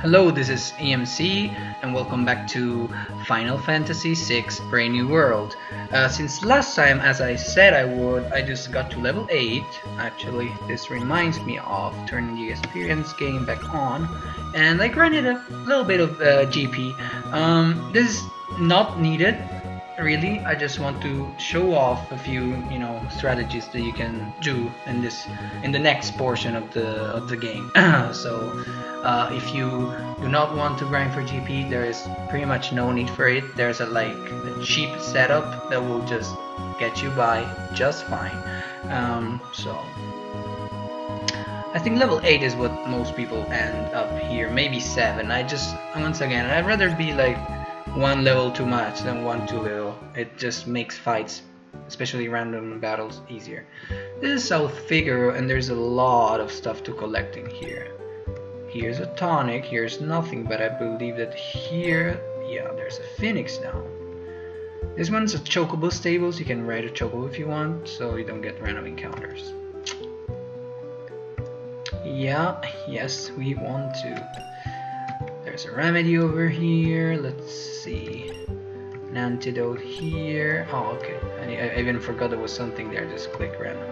Hello, this is EMC, and welcome back to Final Fantasy VI Brave New World. Since last time, as I said I would, I just got to level 8. Actually, this reminds me of turning the experience game back on, and I granted a little bit of GP. This is not needed, really. I just want to show off a few, strategies that you can do in the next portion of the game. If you do not want to grind for GP, there is pretty much no need for it. There's a cheap setup that will just get you by just fine. I think level 8 is what most people end up here, maybe 7. I'd rather be like one level too much than one too little. It just makes fights, especially random battles, easier. This is South Figaro, and there's a lot of stuff to collect in here. Here's a tonic, here's nothing, but I believe that here, yeah, there's a Phoenix down. This one's a Chocobo stables. You can ride a Chocobo if you want, so you don't get random encounters. Yeah, yes, we want to. There's a remedy over here. Let's see. An antidote here. Oh, okay. I even forgot there was something there. Just click random.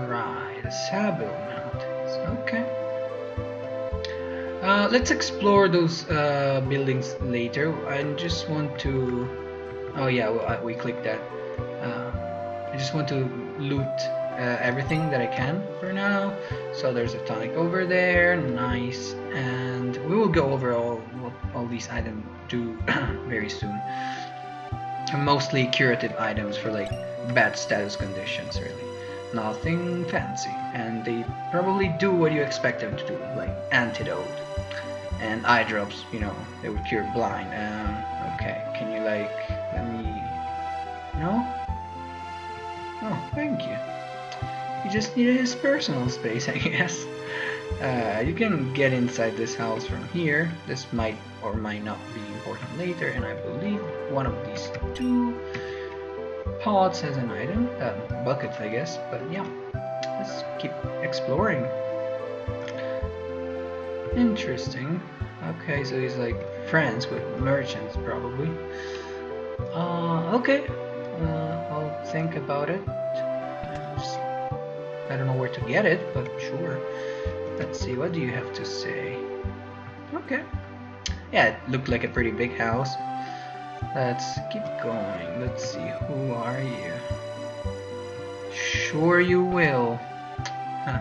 Right, a Sabo mount. Okay. Let's explore those buildings later. I just want to. Oh yeah, we clicked that. I just want to loot everything that I can for now. So there's a tonic over there, nice, and we will go over what all these items do very soon. Mostly curative items for like bad status conditions, really. Nothing fancy, and they probably do what you expect them to do, like antidote and eye drops. They would cure blind. Okay, can you let me? No? Oh, thank you. He just needed his personal space, I guess. You can get inside this house from here. This might or might not be important later, and I believe one of these two pods has an item. Buckets, I guess, but yeah. Let's keep exploring. Interesting. Okay, so he's like friends with merchants, probably. Okay. I'll think about it. I don't know where to get it, but sure. Let's see, what do you have to say? Okay. Yeah, it looked like a pretty big house. Let's keep going. Let's see, who are you? Sure you will. Huh.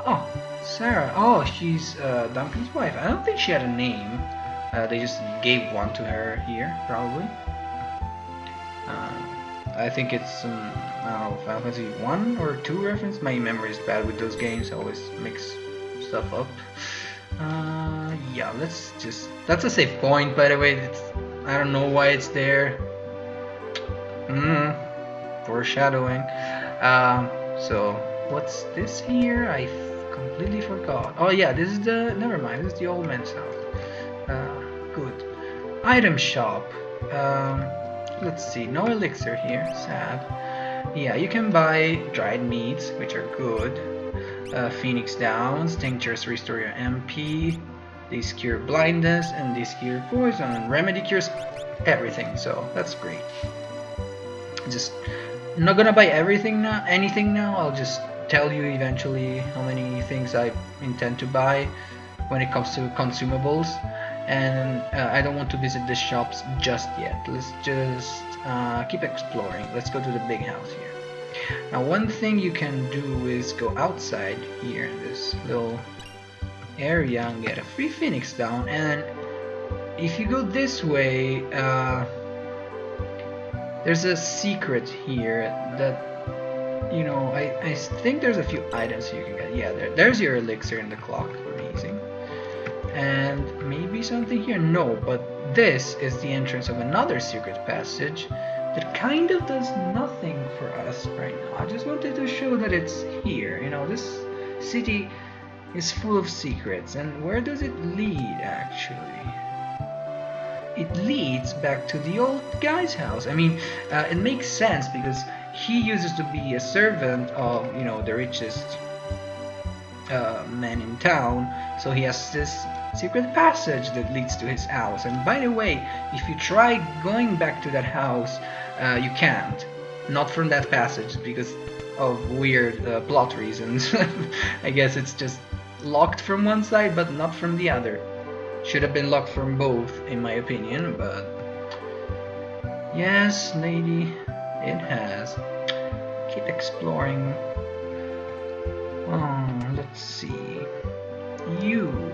Oh, Sarah. Oh, she's Duncan's wife. I don't think she had a name. They just gave one to her here, probably. I think it's some Final Fantasy 1 or 2 reference. My memory is bad with those games. I always mix stuff up. Yeah, that's a safe point, by the way. I don't know why it's there. Foreshadowing. So what's this here? I completely forgot. Oh yeah, this is never mind, this is the old man's house. Good. Item shop. Let's see, no elixir here, sad. Yeah, you can buy dried meats, which are good. Phoenix Downs, tinctures restore your MP. These cure blindness, and these cure poison. Remedy cures everything, so that's great. I'm not gonna buy anything now. I'll just tell you eventually how many things I intend to buy when it comes to consumables. And I don't want to visit the shops just yet. Let's just keep exploring. Let's go to the big house here. Now, one thing you can do is go outside here in this little area and get a free Phoenix down. And if you go this way, there's a secret here that, I think there's a few items you can get. Yeah, there's your elixir in the clock. Amazing. And maybe something here? No, but this is the entrance of another secret passage that kind of does nothing for us right now. I just wanted to show that it's here. This city is full of secrets. And where does it lead, actually? It leads back to the old guy's house. I mean, it makes sense because he uses to be a servant of, the richest men in town, so he has this secret passage that leads to his house. And by the way, if you try going back to that house, you can't. Not from that passage because of weird plot reasons. I guess it's just locked from one side but not from the other. Should have been locked from both in my opinion, but yes, lady, it has. Keep exploring. Oh, let's see. You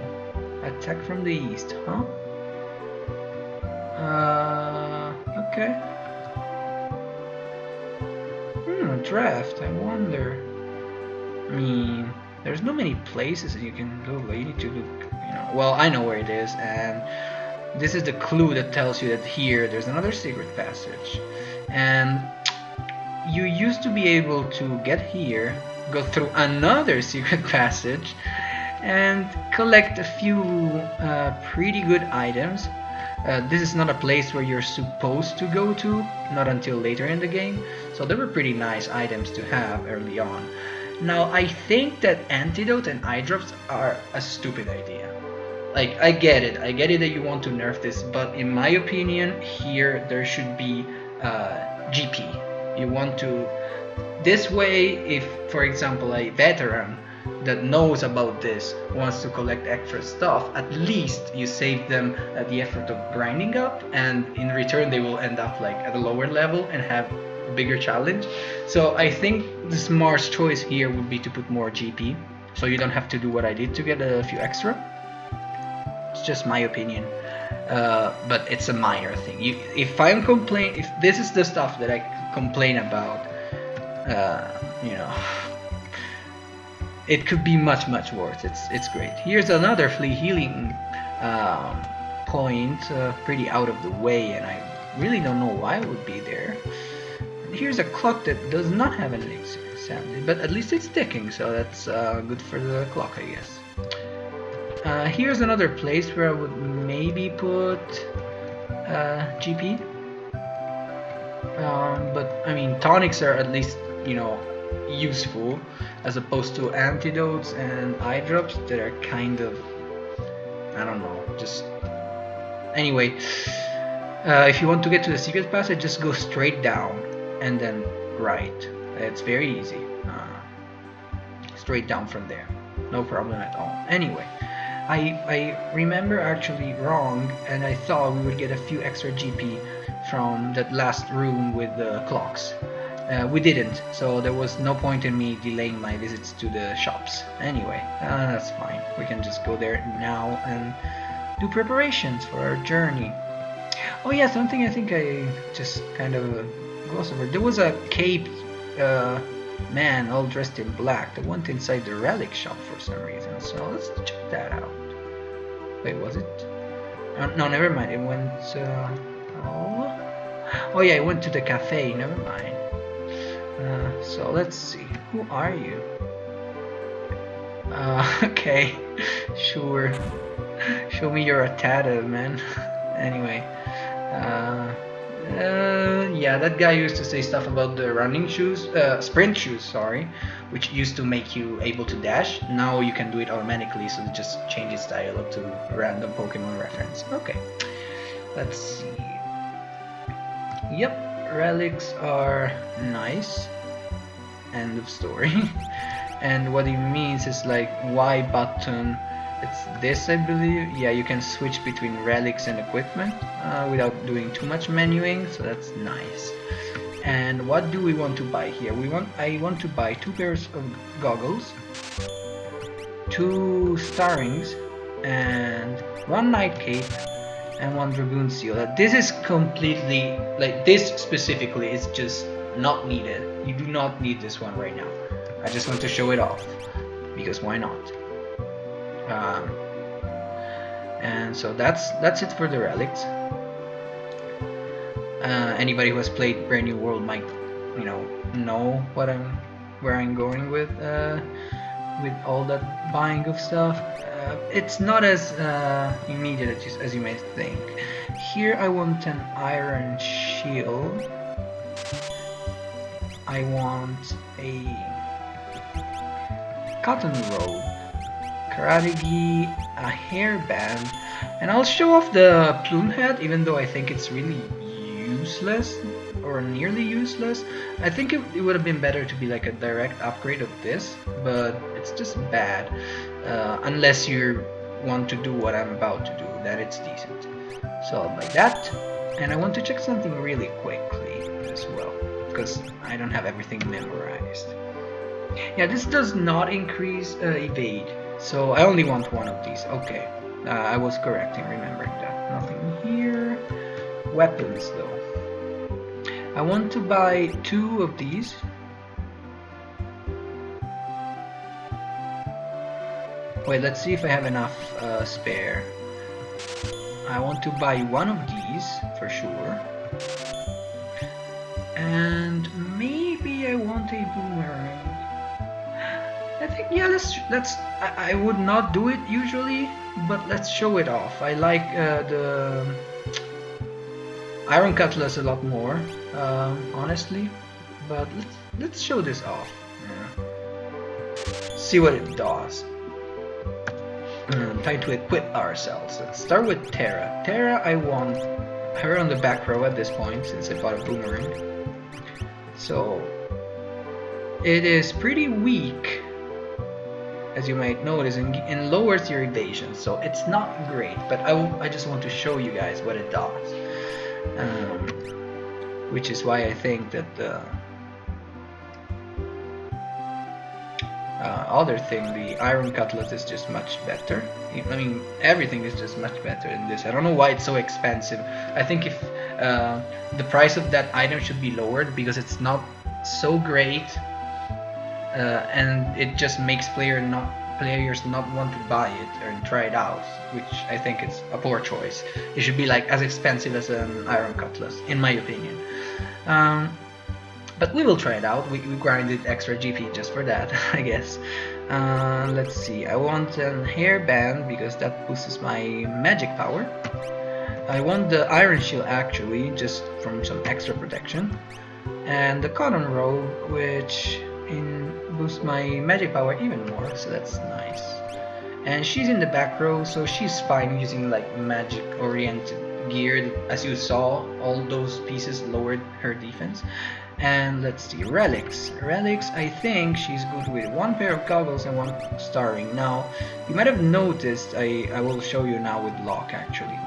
attack from the east, huh? Okay. Draft, I wonder. I mean, there's not many places that you can go, lady, to look, you know. Well, I know where it is, and this is the clue that tells you that here there's another secret passage. And you used to be able to get here, go through another secret passage, and collect a few pretty good items. This is not a place where you're supposed to go to, not until later in the game, so they were pretty nice items to have early on. Now, I think that antidote and eye drops are a stupid idea. Like, I get it that you want to nerf this, but in my opinion, here there should be GP. You want to... This way, if, for example, a veteran that knows about this wants to collect extra stuff, at least you save them the effort of grinding up, and in return they will end up like at a lower level and have a bigger challenge. So I think the smart choice here would be to put more GP, so you don't have to do what I did to get a few extra. It's just my opinion, but it's a minor thing. If this is the stuff that I complain about, you know, it could be much worse. It's great. Here's another flea healing point, pretty out of the way, and I really don't know why it would be there. Here's a clock that does not have an elixir, sadly, but at least it's ticking, so that's good for the clock, I guess. Here's another place where I would maybe put GP, but I mean tonics are at least, you know, useful, as opposed to antidotes and eye drops that are kind of, I don't know, just... Anyway, if you want to get to the secret passage, just go straight down and then right. It's very easy. Straight down from there, no problem at all. Anyway, I remember actually wrong, and I thought we would get a few extra GP from that last room with the clocks. We didn't, so there was no point in me delaying my visits to the shops. Anyway, that's fine. We can just go there now and do preparations for our journey. Oh yeah, something I think I just kind of glossed over. There was a caped man all dressed in black that went inside the relic shop for some reason, so let's check that out. Wait, was it? No, never mind. It went... Oh yeah, it went to the cafe. Never mind. So let's see. Who are you? Okay, sure. Show me your Atada, man. Anyway, yeah, that guy used to say stuff about the running shoes, sprint shoes, sorry, which used to make you able to dash. Now you can do it automatically, so it just changes dialogue to random Pokemon reference. Okay, let's see. Yep, relics are nice. End of story. And what it means is like Y button. It's this, I believe. Yeah, you can switch between relics and equipment without doing too much menuing, so that's nice. And what do we want to buy here? I want to buy 2 pairs of goggles, 2 star rings, and 1 night cape, and 1 dragoon seal. This is completely, like, this specifically is just not needed. You do not need this one right now. I just want to show it off because why not? And so that's it for the relics. Anybody who has played Brand New World might, you know where I'm going with all that buying of stuff. It's not as immediate as you may think. Here I want an iron shield. I want a cotton robe. Karate Gi, a hairband, and I'll show off the plume hat, even though I think it's really useless or nearly useless. I think it would have been better to be like a direct upgrade of this, but it's just bad unless you want to do what I'm about to do, then it's decent. So I'll buy that, and I want to check something really quickly as well, because I don't have everything memorized. Yeah, this does not increase evade, so I only want one of these. Okay, I was correct in remembering that. Nothing here. Weapons though. I want to buy 2 of these. Wait, let's see if I have enough spare. I want to buy 1 of these for sure. And maybe I want a boomerang. I think, yeah, let's I would not do it usually, but let's show it off. I like the Iron Cutlass a lot more, honestly, but let's show this off. Yeah. See what it does. Time to equip ourselves. Let's start with Terra. Terra, I want her on the back row at this point since I bought a boomerang. So it is pretty weak, as you might notice, and lowers your evasion. So it's not great, but I just want to show you guys what it does. Which is why I think that the other thing, the Iron Cutlass, is just much better. I mean, everything is just much better in this. I don't know why it's so expensive. I think if the price of that item should be lowered because it's not so great, and it just makes players not want to buy it and try it out, which I think is a poor choice. It should be like as expensive as an Iron Cutlass, in my opinion. But we will try it out. We grinded extra GP just for that, I guess. Let's see. I want an hairband because that boosts my magic power. I want the Iron Shield actually, just from some extra protection. And the Cotton Robe, which boosts my magic power even more, so that's nice. And she's in the back row, so she's fine using like magic oriented gear. As you saw, all those pieces lowered her defense. And let's see, relics. I think she's good with 1 pair of goggles and 1 star ring. Now, you might have noticed, I will show you now with Locke actually.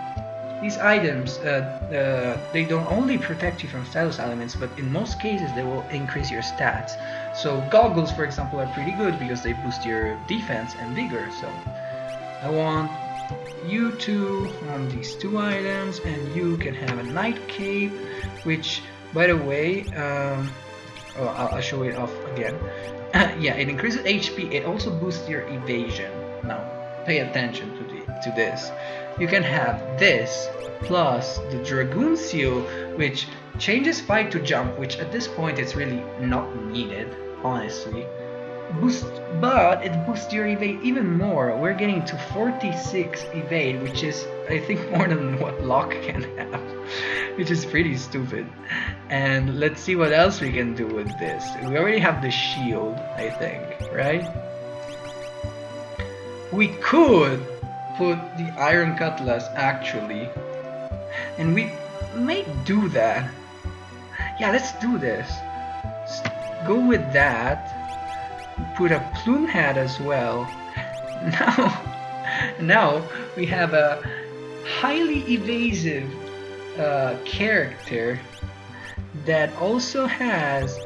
These items, they don't only protect you from status elements, but in most cases they will increase your stats. So goggles, for example, are pretty good because they boost your defense and vigor. So I want you two on these 2 items, and you can have a night cape, which, by the way, I'll show it off again. Yeah, it increases HP. It also boosts your evasion. Now, pay attention to this. You can have this plus the Dragoon Seal, which changes fight to jump, which at this point it's really not needed, honestly. But it boosts your evade even more. We're getting to 46 evade, which is, I think, more than what Locke can have, which is pretty stupid. And let's see what else we can do with this. We already have the shield, I think, right? We could put the Iron Cutlass actually, and we may do that. Yeah, let's do this. Go with that. Put a plume hat as well. Now we have a highly evasive character that also has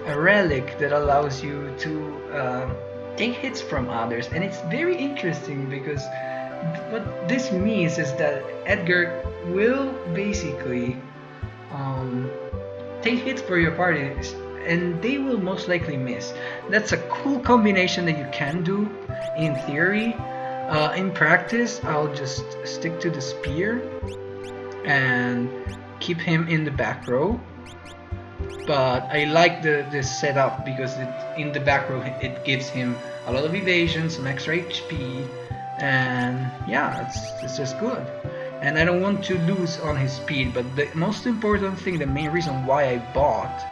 a relic that allows you to take hits from others, and it's very interesting because what this means is that Edgar will basically take hits for your parties, and they will most likely miss. That's a cool combination that you can do in theory. In practice, I'll just stick to the spear and keep him in the back row. But I like this setup because in the back row it gives him a lot of evasion, some extra HP, and yeah, it's just good. And I don't want to lose on his speed, but the most important thing, the main reason why I bought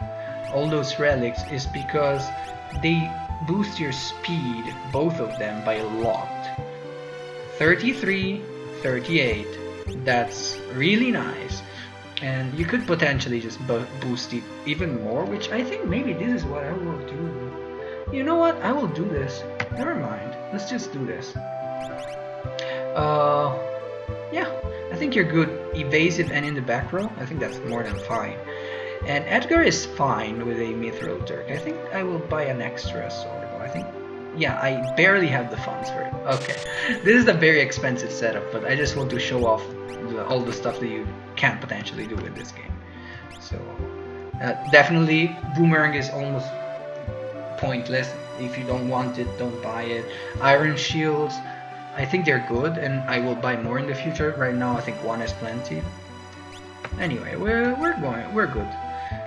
all those relics, is because they boost your speed, both of them, by a lot. 33, 38. That's really nice. And you could potentially just boost it even more, which I think maybe this is what I will do. You know what? I will do this. Never mind. Let's just do this. Yeah, I think you're good. Evasive and in the back row. I think that's more than fine. And Edgar is fine with a Mithril Dirk. I think I will buy an extra sword. I think, yeah, I barely have the funds for it. Okay, this is a very expensive setup, but I just want to show off all the stuff that you can potentially do in this game. So, definitely, Boomerang is almost pointless. If you don't want it, don't buy it. Iron Shields, I think they're good, and I will buy more in the future. Right now, I think one is plenty. Anyway, we're good.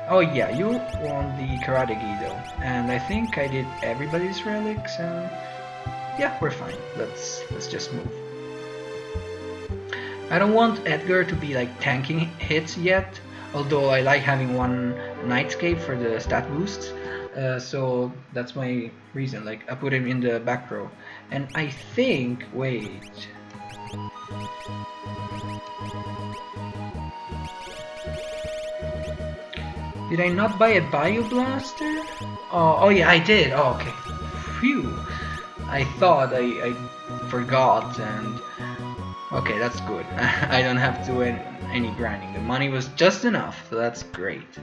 Oh yeah, you want the Karate Gi though, and I think I did everybody's relics, and yeah, we're fine. Let's just move. I don't want Edgar to be like tanking hits yet, although I like having one Nightscape for the stat boosts. So that's my reason. Like I put him in the back row, and I think wait. Did I not buy a Bioblaster? Oh yeah, I did. Oh, okay. Phew. I thought I forgot, and okay, that's good. I don't have to do any grinding. The money was just enough, so that's great.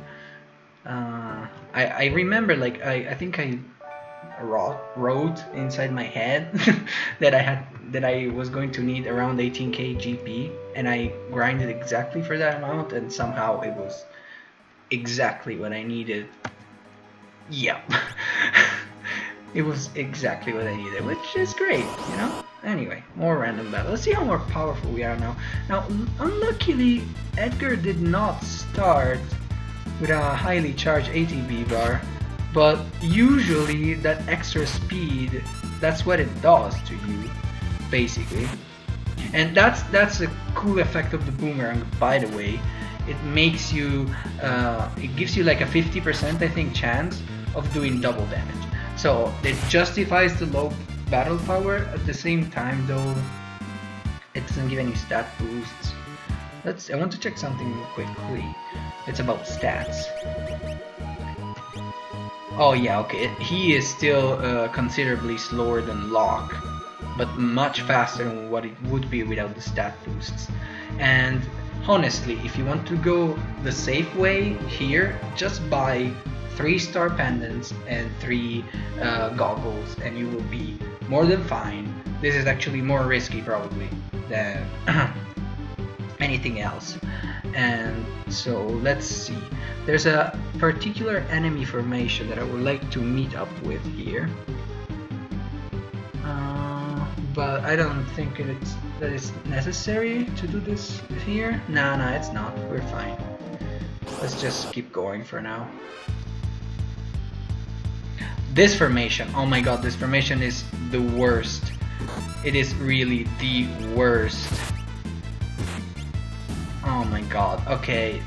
I remember, like I think I wrote inside my head that I was going to need around 18k GP, and I grinded exactly for that amount, and somehow it was exactly what I needed. Yep. It was exactly what I needed, which is great, you know? Anyway, more random battle. Let's see how more powerful we are now. Now, unluckily, Edgar did not start with a highly charged ATB bar, but usually that extra speed, that's what it does to you, basically. And that's a cool effect of the Boomerang, by the way. It makes you, it gives you like a 50% I think chance of doing double damage. So it justifies the low battle power. At the same time though, it doesn't give any stat boosts. I want to check something real quickly. It's about stats. Oh yeah, okay. He is still considerably slower than Locke, but much faster than what it would be without the stat boosts. And honestly, if you want to go the safe way here, just buy 3 star pendants and 3 goggles, and you will be more than fine. This is actually more risky probably than anything else. And so let's see. There's a particular enemy formation that I would like to meet up with here. But I don't think that it's necessary to do this here. No, it's not. We're fine. Let's just keep going for now. This formation, oh my god, this formation is the worst. It is really the worst. Oh my god, okay.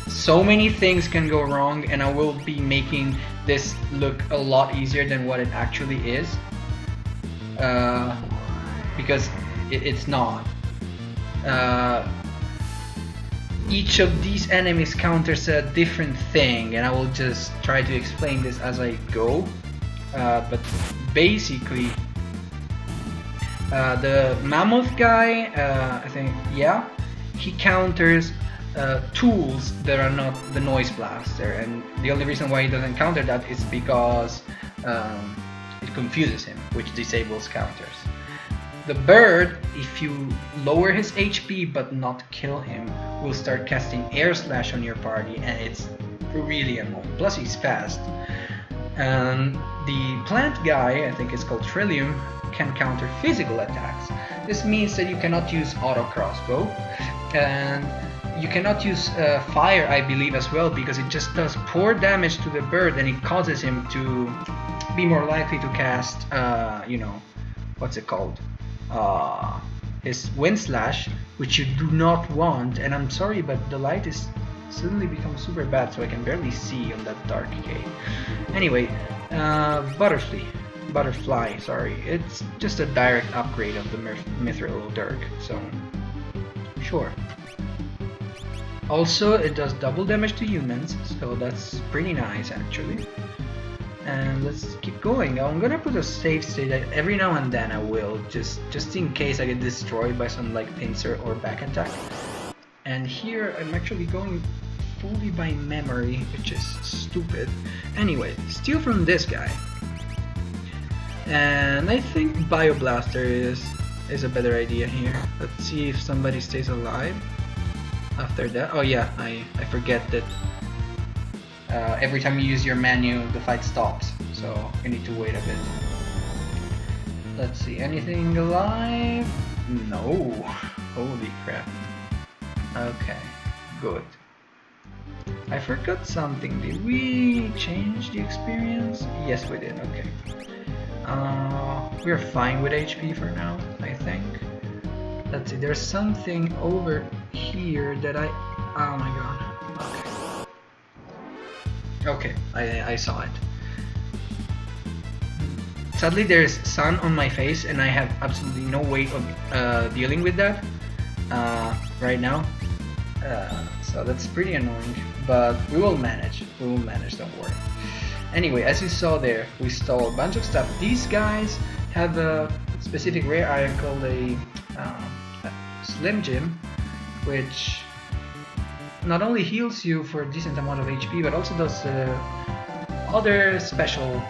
So many things can go wrong, and I will be making this look a lot easier than what it actually is. Because it's not. Each of these enemies counters a different thing, and I will just try to explain this as I go. But basically, the mammoth guy, I think, yeah, he counters tools that are not the noise blaster, and the only reason why he doesn't counter that is because it confuses him, which disables counters. The bird, if you lower his HP but not kill him, will start casting air slash on your party, and it's really annoying. Plus he's fast. And the plant guy, I think it's called Trillium, can counter physical attacks. This means that you cannot use auto crossbow, and you cannot use fire, I believe, as well, because it just does poor damage to the bird, and it causes him to be more likely to cast, you know, what's it called? His wind slash, which you do not want. And I'm sorry, but the light is suddenly become super bad, so I can barely see on that dark cave. Anyway, Butterfly Butterfly, sorry. It's just a direct upgrade of the Mithril Dirk, so sure. Also, it does double damage to humans, so that's pretty nice actually. And let's keep going. I'm gonna put a save state. Every now and then I will, just in case I get destroyed by some like pincer or back attack. And here I'm actually going fully by memory, which is stupid. Anyway, steal from this guy. And I think Bioblaster is a better idea here. Let's see if somebody stays alive after that. Oh yeah, I forget that every time you use your menu, the fight stops, so you need to wait a bit. Let's see, anything alive? No. Holy crap. Okay, good. I forgot something. Did we change the experience? Yes, we did. Okay. We're fine with HP for now, I think. Let's see, there's something over here that oh my god. Okay. Okay, I saw it. Sadly, there's sun on my face, and I have absolutely no way of dealing with that right now. So that's pretty annoying, but we will manage. We will manage, don't worry. Anyway, as you saw there, we stole a bunch of stuff. These guys have a specific rare item called a Slim Jim, which not only heals you for a decent amount of HP, but also does other special,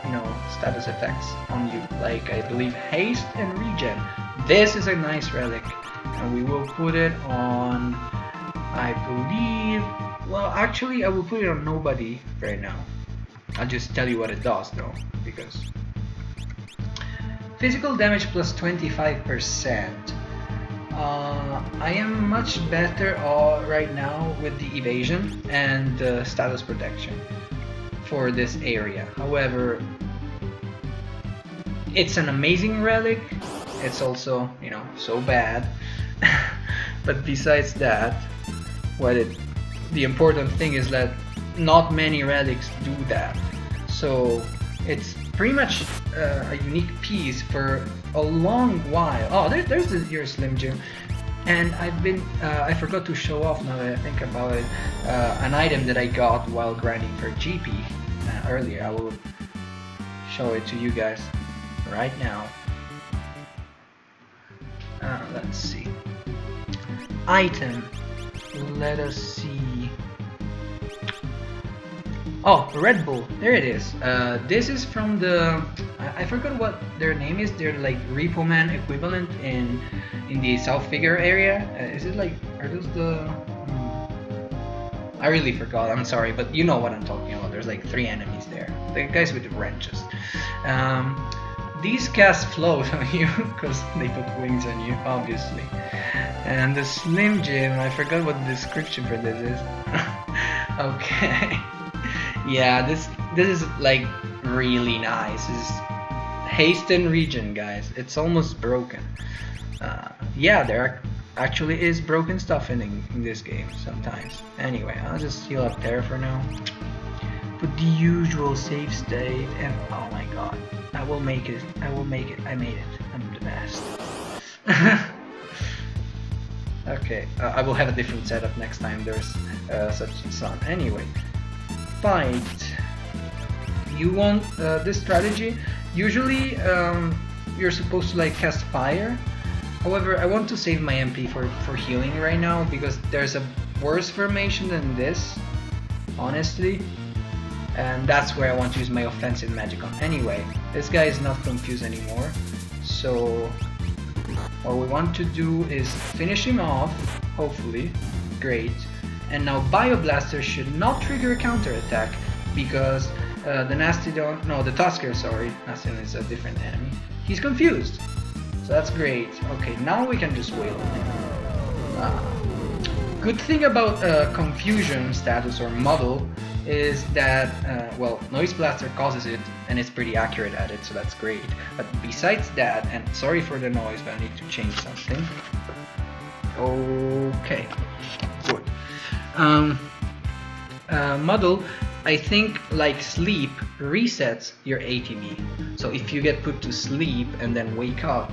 status effects on you, like I believe haste and regen. This is a nice relic, and we will put it on, I believe, well actually I will put it on nobody right now. I'll just tell you what it does though, because physical damage plus 25%. I am much better right now with the evasion and the status protection for this area. However, it's an amazing relic. It's also, so bad. But besides that, the important thing is that not many relics do that. So it's pretty much a unique piece for a long while. Oh, there's your Slim Jim. And I forgot to show off, now that I think about it, an item that I got while grinding for GP earlier. I will show it to you guys right now. Let's see. Item. Let us see. Oh, Red Bull. There it is. This is from the... I forgot what their name is. They're like Repo Man equivalent in the South Figure area. Is it like... Are those the... I really forgot. I'm sorry, but you know what I'm talking about. There's like 3 enemies there. The guys with the wrenches. These cast float on you because they put wings on you, obviously. And the Slim Jim, I forgot what the description for this is. Okay. Yeah, this is like really nice. This is haste and regen, guys. It's almost broken. Yeah, there actually is broken stuff in this game sometimes. Anyway, I'll just heal up there for now. Put the usual save state, and oh my god, I will make it. I will make it. I made it. I'm the best. Okay, I will have a different setup next time there's such sun. Anyway, fight. You want this strategy? Usually, you're supposed to like cast fire. However, I want to save my MP for healing right now because there's a worse formation than this, honestly. And that's where I want to use my offensive magic on. Anyway, this guy is not confused anymore. So what we want to do is finish him off, hopefully. Great. And now Bioblaster should not trigger a counterattack because the Tusker, sorry, Nastidon is a different enemy. He's confused. So that's great. Okay, now we can just wail on him. Good thing about confusion status or model is that, Noise Blaster causes it and it's pretty accurate at it, so that's great. But besides that, and sorry for the noise, but I need to change something. Okay, good. Model, I think, like sleep, resets your ATB. So if you get put to sleep and then wake up,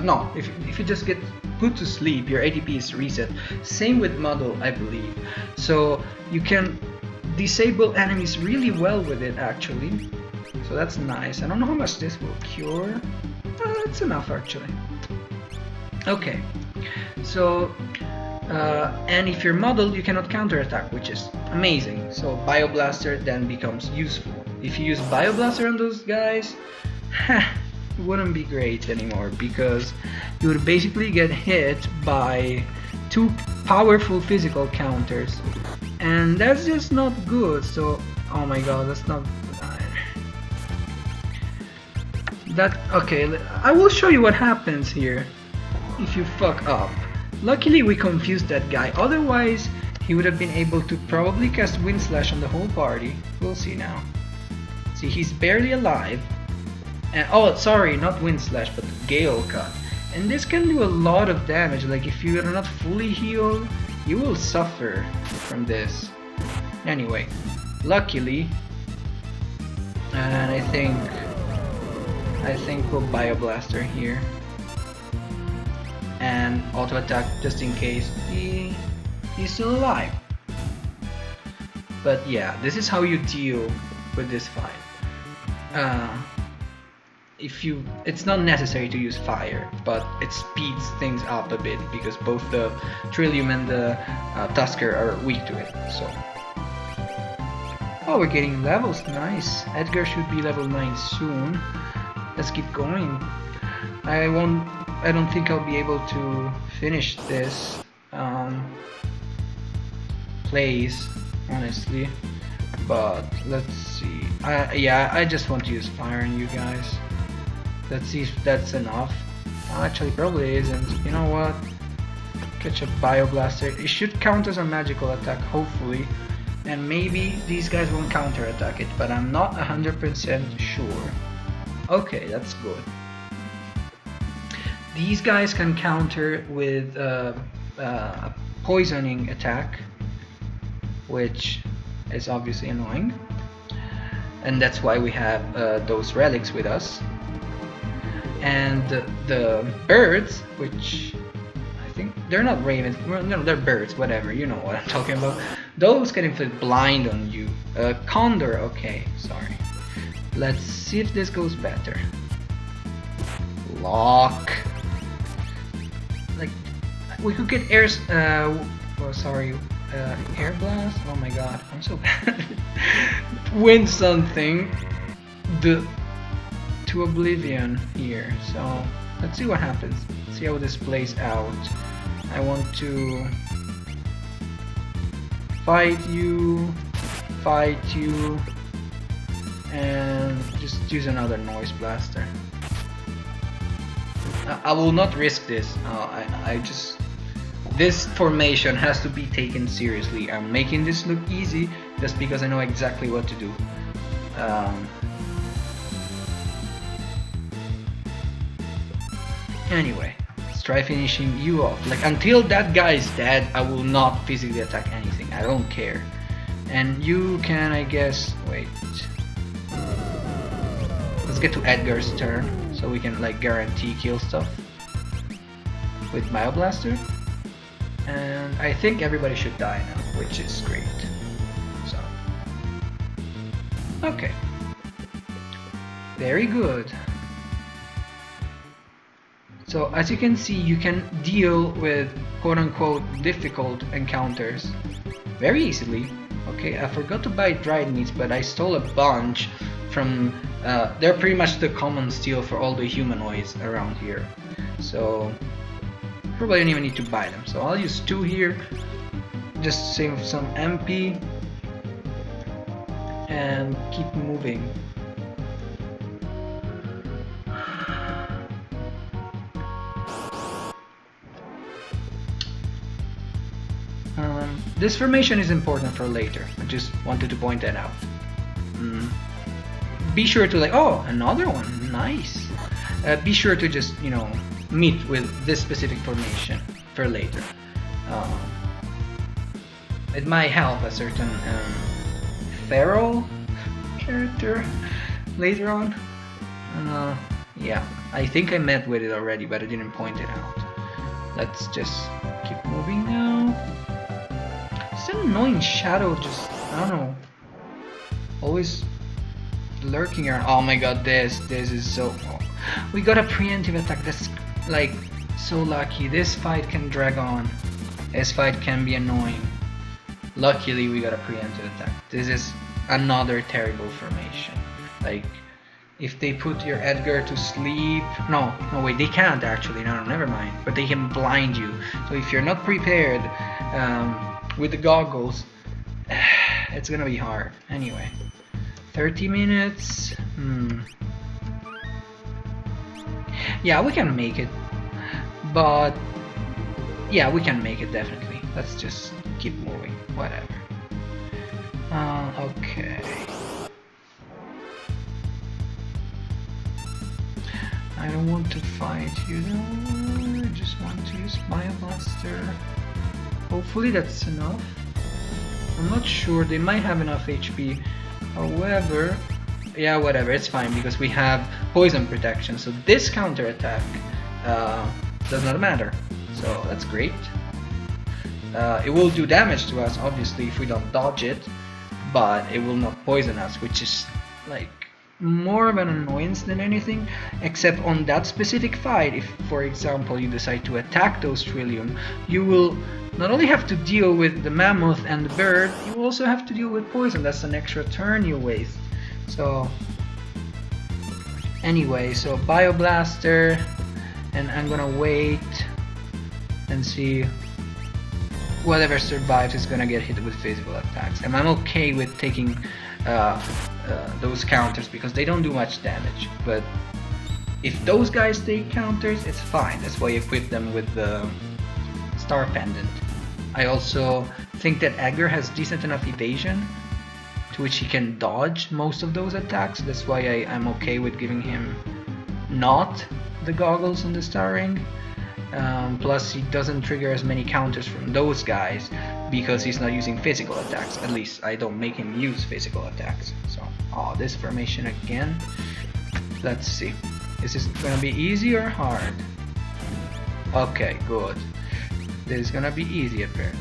no, if you just get put to sleep, your ATB is reset. Same with Model, I believe. So you can disable enemies really well with it, actually. So that's nice. I don't know how much this will cure. It's enough, actually. Okay, so and if you're Model, you cannot counterattack, which is amazing. So Bioblaster then becomes useful. If you use Bioblaster on those guys, it wouldn't be great anymore, because you would basically get hit by 2 powerful physical counters, and that's just not good. So, oh my god, that's not... Okay, I will show you what happens here if you fuck up. Luckily we confused that guy, otherwise he would have been able to probably cast Wind Slash on the whole party. We'll see now. See, he's barely alive. And oh, sorry, not Wind Slash, but Gale Cut. And this can do a lot of damage. Like, if you are not fully healed, you will suffer from this. Anyway, luckily, and I think we'll Bioblaster here and auto attack just in case he's still alive. But yeah, this is how you deal with this fight. It's not necessary to use fire, but it speeds things up a bit because both the Trillium and the Tusker are weak to it. So, oh, we're getting levels. Nice. Edgar should be level 9 soon. Let's keep going. I don't think I'll be able to finish this plays, honestly. But let's see. Yeah, I just want to use fire on you guys. Let's see if that's enough. Actually, probably isn't. You know what? Catch a Bioblaster. It should count as a magical attack, hopefully. And maybe these guys won't counterattack it, but I'm not 100% sure. Okay, that's good. These guys can counter with a poisoning attack, which is obviously annoying. And that's why we have those relics with us. And the birds, which I think they're not ravens, no, they're birds, whatever, you know what I'm talking about. Those can inflict blind on you. Condor, okay, sorry. Let's see if this goes better. Lock. Like, we could get air blast. Oh my god, I'm so bad. Win something to oblivion here. So let's see what happens. See how this plays out. I want to fight you, and just use another Noise Blaster. I will not risk this. This formation has to be taken seriously. I'm making this look easy just because I know exactly what to do. Anyway, let's try finishing you off. Like, until that guy is dead, I will not physically attack anything. I don't care. And you can, I guess, wait. Let's get to Edgar's turn, so we can like guarantee kill stuff with Bioblaster. And I think everybody should die now, which is great. So, okay, very good. So as you can see, you can deal with quote-unquote difficult encounters very easily. Okay, I forgot to buy dried meats, but I stole a bunch from they're pretty much the common steal for all the humanoids around here. So probably don't even need to buy them. So I'll use 2 here, just save some MP and keep moving. This formation is important for later. I just wanted to point that out. Be sure to oh, another one, nice. Be sure to just, you know, meet with this specific formation for later. it might help a certain feral character later on. Yeah, I think I met with it already, but I didn't point it out. Let's just keep moving now. It's an annoying shadow, just, I don't know, always lurking around. Oh my god, this is so... Oh. We got a preemptive attack. That's like so lucky. This fight can drag on. This fight can be annoying. Luckily we got a preemptive attack. This is another terrible formation. Like, if they put your Edgar to sleep... No wait, they can't actually. No, never mind. But they can blind you. So if you're not prepared with the goggles, it's gonna be hard. Anyway, 30 minutes. Yeah, we can make it. But yeah, we can make it definitely. Let's just keep moving. Whatever. Okay. I don't want to fight you though. I just want to use Bioblaster. Hopefully that's enough. I'm not sure, they might have enough HP. However, yeah, whatever, it's fine because we have poison protection. So this counter attack does not matter. So that's great. It will do damage to us, obviously, if we don't dodge it, but it will not poison us, which is like more of an annoyance than anything, except on that specific fight. If, for example, you decide to attack those Trillium, you will not only have to deal with the mammoth and the bird, you will also have to deal with poison. That's an extra turn you waste. So anyway, so Bioblaster, and I'm gonna wait and see whatever survives is gonna get hit with physical attacks. And I'm okay with taking those counters because they don't do much damage. But if those guys take counters, it's fine. That's why I equip them with the Star Pendant. I also think that Edgar has decent enough evasion to which he can dodge most of those attacks. That's why I'm okay with giving him not the goggles and the Star Ring. Plus he doesn't trigger as many counters from those guys because he's not using physical attacks. At least I don't make him use physical attacks. So, this formation again. Let's see. Is this gonna be easy or hard? Okay, good. This is gonna be easy apparently.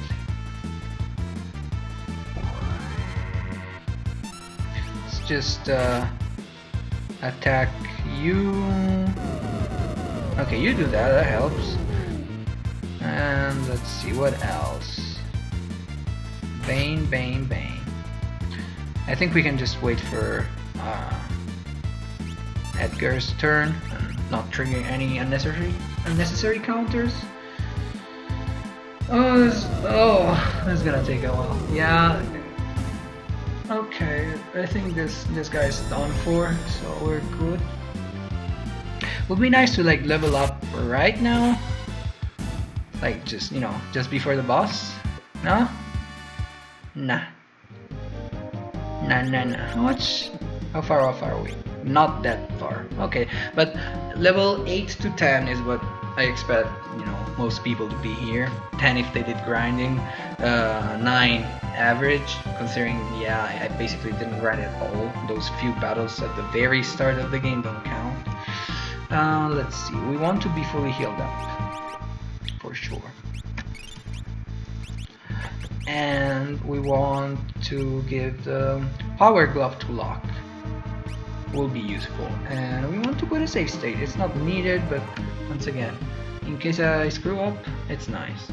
Let's just attack you. Okay, you do that, that helps. And let's see what else. Bane. I think we can just wait for Edgar's turn and not trigger any unnecessary counters. This is gonna take a while. Yeah. Okay, I think this guy's done for, so we're good. Would be nice to like level up right now, like just just before the boss. No? Nah. How far are we? Not that far. Okay, but level 8 to 10 is what I expect most people to be here. 10 if they did grinding, 9 average, considering I basically didn't grind at all. Those few battles at the very start of the game don't count. Let's see, we want to be fully healed up for sure, and we want to give the power glove to Locke. Will be useful, and we want to put a save state. It's not needed, but once again, in case I screw up, it's nice.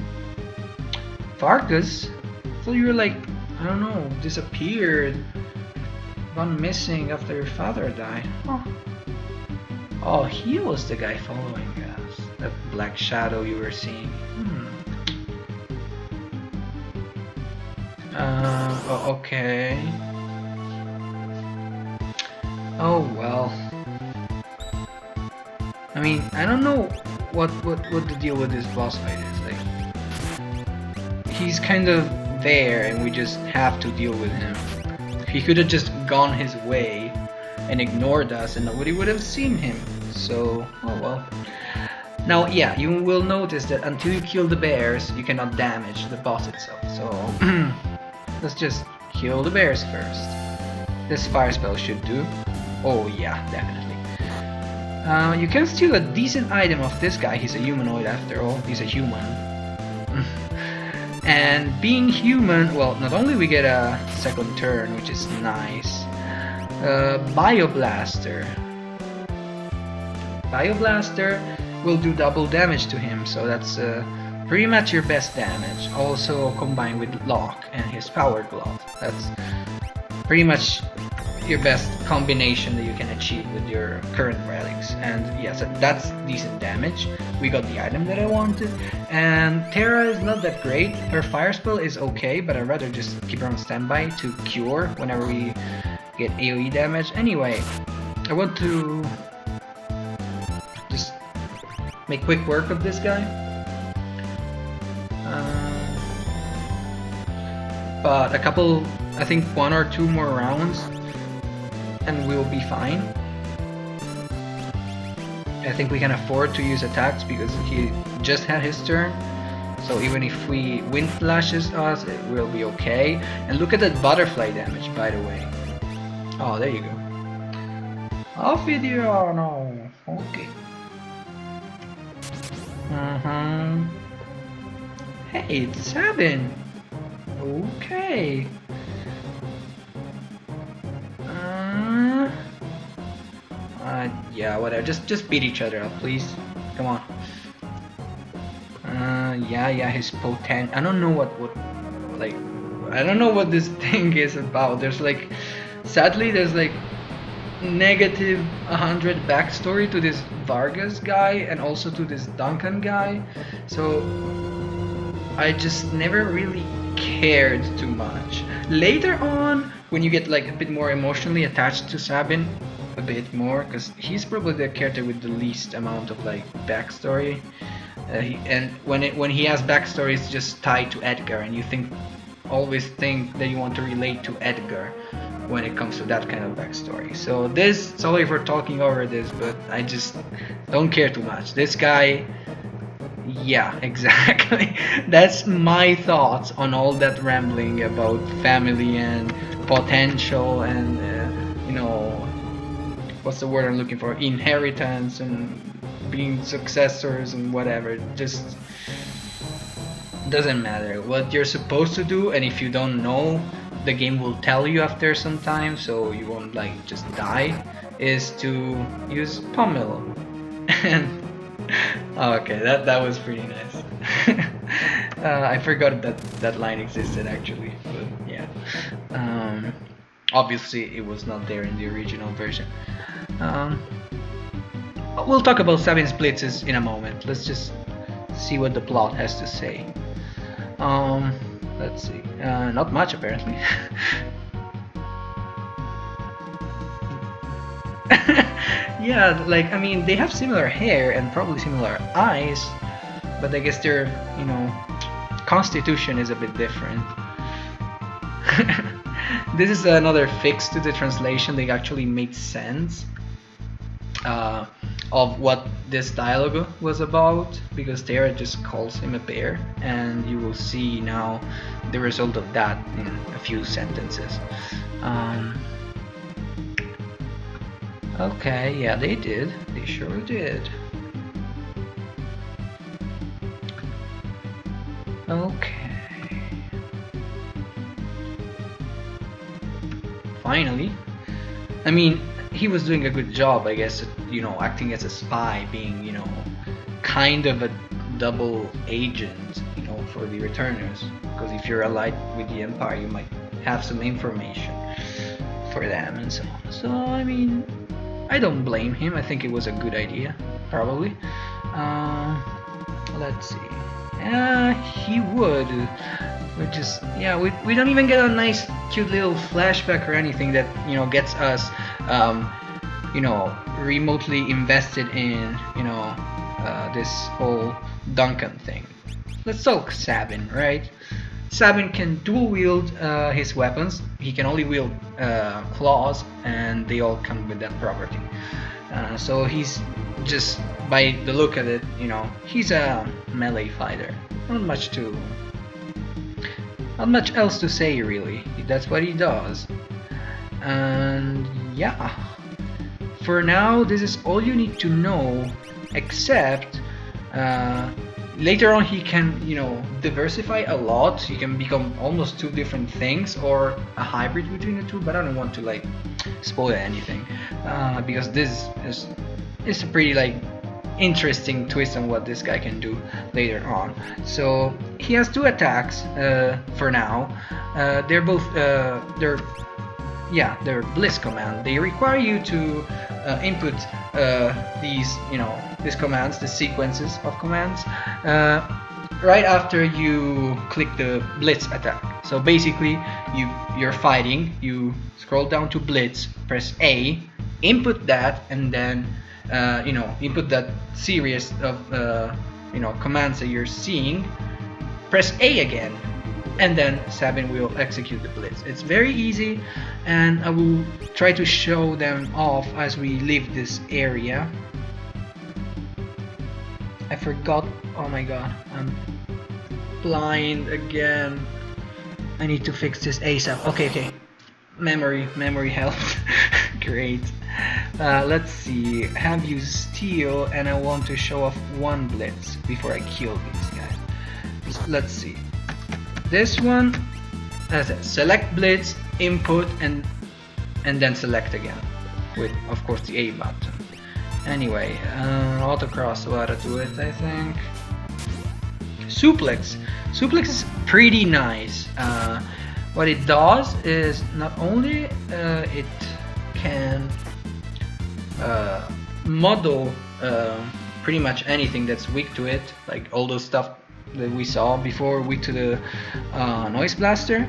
Farkas, I thought you were like, I don't know, disappeared, gone missing after your father died. Oh, he was the guy following us. That black shadow you were seeing. Okay. Oh well. I mean, I don't know what the deal with this boss fight is. Like, he's kind of there, and we just have to deal with him. He could have just gone his way and ignored us, and nobody would have seen him. So, oh well. Now, yeah, you will notice that until you kill the bears, you cannot damage the boss itself. So, let's just kill the bears first. This fire spell should do. Oh yeah, definitely. You can steal a decent item of this guy. He's a humanoid after all. He's a human. And being human, well, not only we get a second turn, which is nice. Bioblaster. Bioblaster will do double damage to him, so that's pretty much your best damage. Also combined with Locke and his Power Glove. That's pretty much your best combination that you can achieve with your current relics. And yes, that's decent damage. We got the item that I wanted. And Terra is not that great. Her fire spell is okay, but I'd rather just keep her on standby to cure whenever we get AoE damage. Anyway, I want to just make quick work of this guy. But a couple, I think 1 or 2 more rounds and we'll be fine. I think we can afford to use attacks because he just had his turn. So even if we wind flashes us, it will be okay. And look at that butterfly damage, by the way. Oh, there you go. Ophidiano. Okay. Hey, it's Sabin. Okay. Yeah, whatever. Just beat each other up, please. Come on. Yeah, his potent. I don't know what like. I don't know what this thing is about. There's like, sadly, there's like negative 100 backstory to this Vargas guy and also to this Duncan guy. So I just never really cared too much. Later on, when you get like a bit more emotionally attached to Sabin, a bit more, because he's probably the character with the least amount of like backstory. And when he has backstory, it's just tied to Edgar, and you always think that you want to relate to Edgar when it comes to that kind of backstory. So this, sorry for talking over this, but I just don't care too much. This guy, yeah, exactly. That's my thoughts on all that rambling about family and potential and you know, what's the word I'm looking for? Inheritance and being successors and whatever. Just doesn't matter what you're supposed to do, and if you don't know, the game will tell you after some time, so you won't like just die, is to use Pummel. And okay, that was pretty nice. I forgot that line existed actually, but yeah. Obviously it was not there in the original version. We'll talk about Sabin's blitzes in a moment. Let's just see what the plot has to say. Let's see. Not much apparently. Yeah, like I mean, they have similar hair and probably similar eyes, but I guess their, you know, constitution is a bit different. This is another fix to the translation. They actually made sense of what this dialogue was about, because Terra just calls him a bear, and you will see now the result of that in a few sentences. Okay, yeah, they did. They sure did. Okay. Finally. I mean, he was doing a good job, I guess, you know, acting as a spy, being, you know, kind of a double agent, you know, for the Returners. Because if you're allied with the Empire, you might have some information for them and so on. So, I mean, I don't blame him. I think it was a good idea, probably. Let's see. He would. We just, yeah, we don't even get a nice, cute little flashback or anything that, you know, gets us, you know, remotely invested in, you know, this whole Duncan thing. Let's talk Sabin, right? Sabin can dual wield his weapons. He can only wield claws, and they all come with that property. So he's just, by the look of it, you know, he's a melee fighter. Not much to Not much else to say really. That's what he does. And yeah, for now this is all you need to know, except later on he can, you know, diversify a lot. He can become almost two different things or a hybrid between the two, but I don't want to like spoil anything because this is a pretty like interesting twist on what this guy can do later on. So he has two attacks for now. They're both they're Bliss command. They require you to input these, you know, these commands, the sequences of commands, right after you click the Blitz attack. So basically, you're fighting. You scroll down to Blitz, press A, input that, and then you know, input that series of you know, commands that you're seeing. Press A again, and then Sabin will execute the Blitz. It's very easy, and I will try to show them off as we leave this area. I forgot. Oh my god, I'm blind again. I need to fix this ASAP. Okay. Memory helped. Great. Let's see. Have you steal, and I want to show off one Blitz before I kill these guys. Let's see. This one, as I said, select Blitz, input, and then select again with, of course, the A button. Anyway, autocross ought to do it, I think. Suplex is pretty nice. What it does is not only it can model pretty much anything that's weak to it, like all those stuff that we saw before, weak to the Noise Blaster.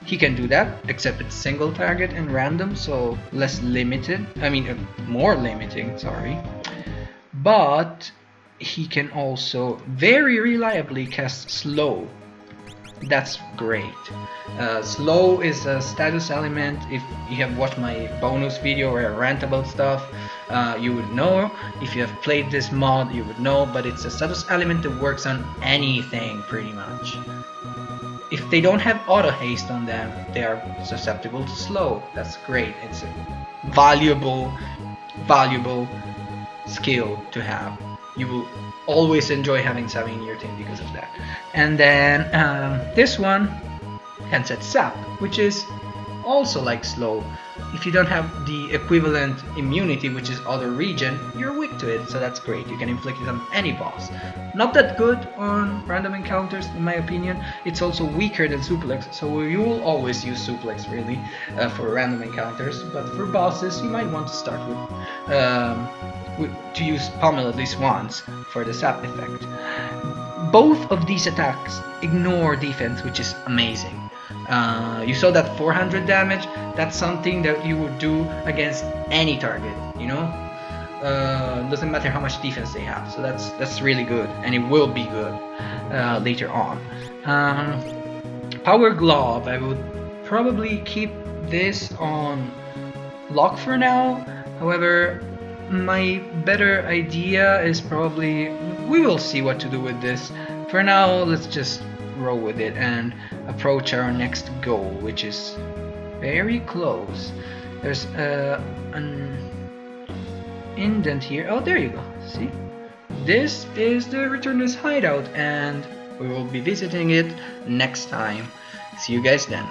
He can do that, except it's single target and random, so less limited. I mean, more limiting, sorry. But he can also very reliably cast Slow. That's great. Slow is a status element. If you have watched my bonus video where I rant about stuff, you would know. If you have played this mod, you would know, but it's a status element that works on anything pretty much. If they don't have auto haste on them, they are susceptible to slow. That's great. It's a valuable skill to have. You will always enjoy having Sabin in your team because of that. And then this one can set Sap, which is also like slow. If you don't have the equivalent immunity, which is other region, you're weak to it, so that's great. You can inflict it on any boss. Not that good on random encounters, in my opinion. It's also weaker than Suplex, so you will always use Suplex really for random encounters. But for bosses, you might want to start with to use Pummel at least once for the Sap effect. Both of these attacks ignore defense, which is amazing. You saw that 400 damage. That's something that you would do against any target, you know. Doesn't matter how much defense they have, so that's really good, and it will be good later on. Power Glove, I would probably keep this on lock for now. However, my better idea is probably, we will see what to do with this. For now, let's just roll with it and approach our next goal, which is very close. There's an indent here. Oh, there you go. See? This is the Returnus hideout, and we will be visiting it next time. See you guys then.